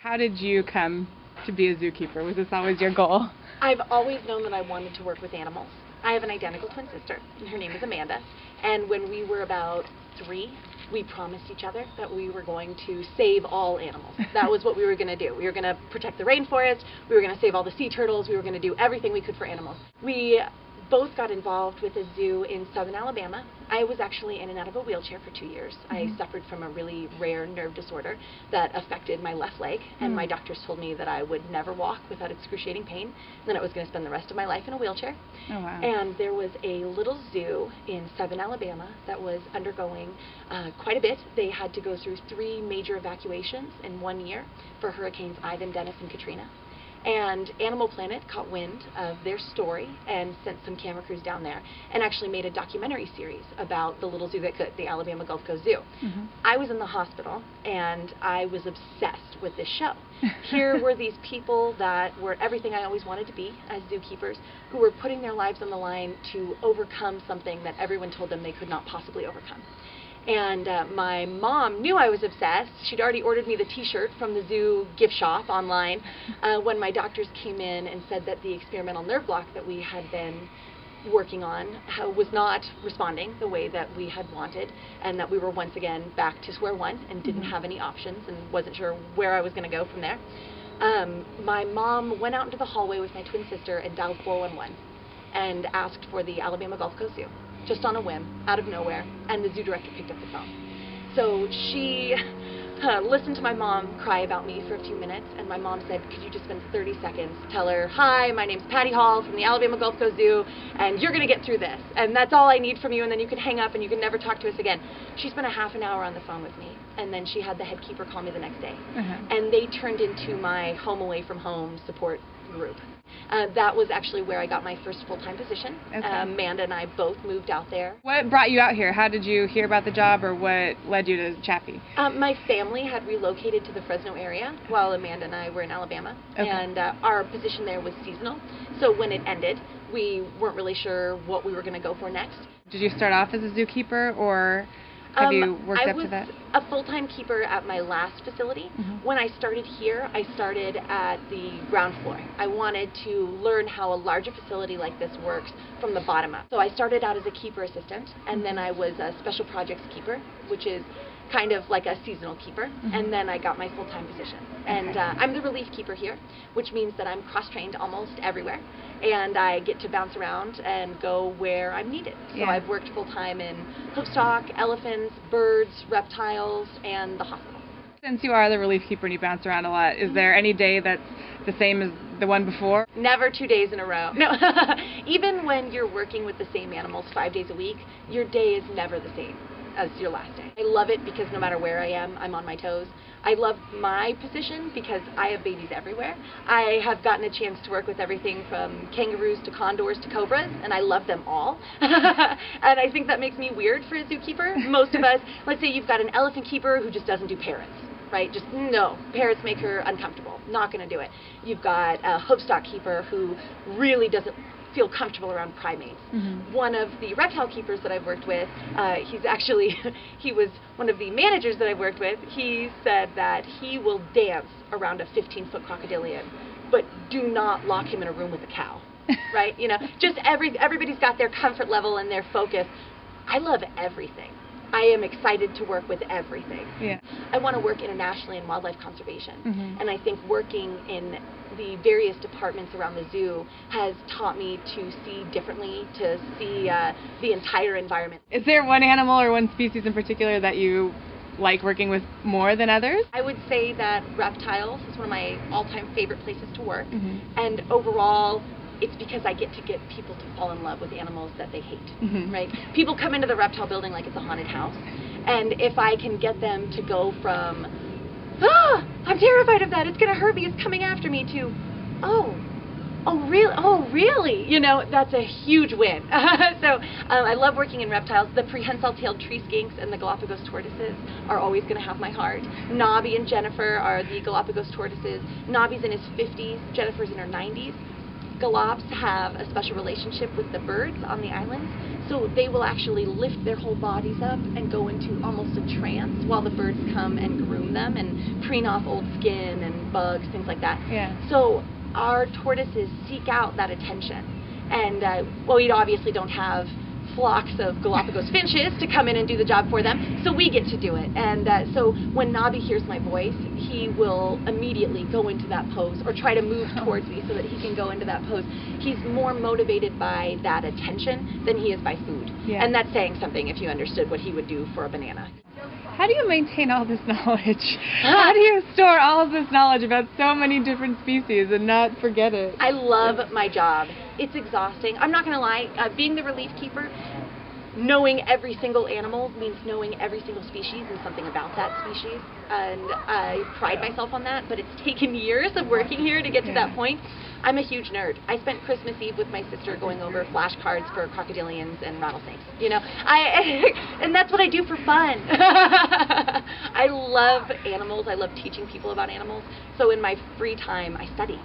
How did you come to be a zookeeper? Was this always your goal? I've always known that I wanted to work with animals. I have an identical twin sister, and her name is Amanda. And when we were about 3, we promised each other that we were going to save all animals. That was what we were going to do. We were going to protect the rainforest. We were going to save all the sea turtles. We were going to do everything we could for animals. We both got involved with a zoo in southern Alabama. I was actually in and out of a wheelchair for 2 years. I suffered from a really rare nerve disorder that affected my left leg, and my doctors told me that I would never walk without excruciating pain, and then I was going to spend the rest of my life in a wheelchair. Oh, wow. And there was a little zoo in southern Alabama that was undergoing quite a bit. They had to go through 3 major evacuations in 1 year for Hurricanes Ivan, Dennis, and Katrina. And Animal Planet caught wind of their story and sent some camera crews down there and actually made a documentary series about the little zoo that could, the Alabama Gulf Coast Zoo. I was in the hospital and I was obsessed with this show. Here were these people that were everything I always wanted to be as zookeepers, who were putting their lives on the line to overcome something that everyone told them they could not possibly overcome. And my mom knew I was obsessed. She'd already ordered me the t-shirt from the zoo gift shop online when my doctors came in and said that the experimental nerve block that we had been working on was not responding the way that we had wanted, and that we were once again back to square one and didn't have any options and wasn't sure where I was going to go from there. My mom went out into the hallway with my twin sister and dialed 411 and asked for the Alabama Gulf Coast Zoo, just on a whim, out of nowhere, and the zoo director picked up the phone. So she listened to my mom cry about me for a few minutes, and my mom said, could you just spend 30 seconds, tell her, hi, my name's Patty Hall from the Alabama Gulf Coast Zoo, and you're going to get through this, and that's all I need from you, and then you can hang up and you can never talk to us again. She spent a half an hour on the phone with me, and then she had the head keeper call me the next day. And they turned into my home away from home support group. That was actually where I got my first full-time position. Amanda and I both moved out there. What brought you out here? How did you hear about the job, or what led you to Chaffee? My family had relocated to the Fresno area while Amanda and I were in Alabama, and our position there was seasonal. So when it ended, we weren't really sure what we were going to go for next. Did you start off as a zookeeper, or have you worked up to that? I was a full-time keeper at my last facility. When I started here, I started at the ground floor. I wanted to learn how a larger facility like this works from the bottom up. So I started out as a keeper assistant, and then I was a special projects keeper, which is kind of like a seasonal keeper, and then I got my full-time position. And I'm the relief keeper here, which means that I'm cross-trained almost everywhere, and I get to bounce around and go where I'm needed. So I've worked full-time in hoofstock, elephants, birds, reptiles, and the hospital. Since you are the relief keeper and you bounce around a lot, is there any day that's the same as the one before? Never 2 days in a row. No. Even when you're working with the same animals 5 days a week, your day is never the same as your last day. I love it because no matter where I am, I'm on my toes. I love my position because I have babies everywhere. I have gotten a chance to work with everything from kangaroos to condors to cobras, and I love them all. And I think that makes me weird for a zookeeper. Most of us, let's say you've got an elephant keeper who just doesn't do parrots, right? Just no, parrots make her uncomfortable. Not going to do it. You've got a hoofstock keeper who really doesn't feel comfortable around primates. One of the reptile keepers that I've worked with, he was one of the managers that I've worked with. He said that he will dance around a 15-foot crocodilian, but do not lock him in a room with a cow, right? You know, just everybody's got their comfort level and their focus. I love everything. I am excited to work with everything. I want to work internationally in wildlife conservation, and I think working in the various departments around the zoo has taught me to see differently, to see the entire environment. Is there one animal or one species in particular that you like working with more than others? I would say that reptiles is one of my all-time favorite places to work, and overall it's because I get to get people to fall in love with animals that they hate, right? People come into the reptile building like it's a haunted house, and if I can get them to go from, I'm terrified of that, it's going to hurt me, it's coming after me, to, oh really? You know, that's a huge win. So I love working in reptiles. The prehensile-tailed tree skinks and the Galapagos tortoises are always going to have my heart. Nobby and Jennifer are the Galapagos tortoises. Nobby's in his 50s, Jennifer's in her 90s. Galops have a special relationship with the birds on the islands, so they will actually lift their whole bodies up and go into almost a trance while the birds come and groom them and preen off old skin and bugs, things like that. Yeah. So our tortoises seek out that attention. And, well, we obviously don't have flocks of Galapagos finches to come in and do the job for them, so we get to do it. And so when Nobby hears my voice, he will immediately go into that pose or try to move towards me so that he can go into that pose. He's more motivated by that attention than he is by food. Yeah. And that's saying something if you understood what he would do for a banana. How do you maintain all this knowledge? How do you store all of this knowledge about so many different species and not forget it? I love my job. It's exhausting. I'm not going to lie. Being the relief keeper, knowing every single animal means knowing every single species and something about that species. And I pride myself on that, but it's taken years of working here to get to that point. I'm a huge nerd. I spent Christmas Eve with my sister going over flashcards for crocodilians and rattlesnakes. You know, and that's what I do for fun. I love animals. I love teaching people about animals. So in my free time, I study.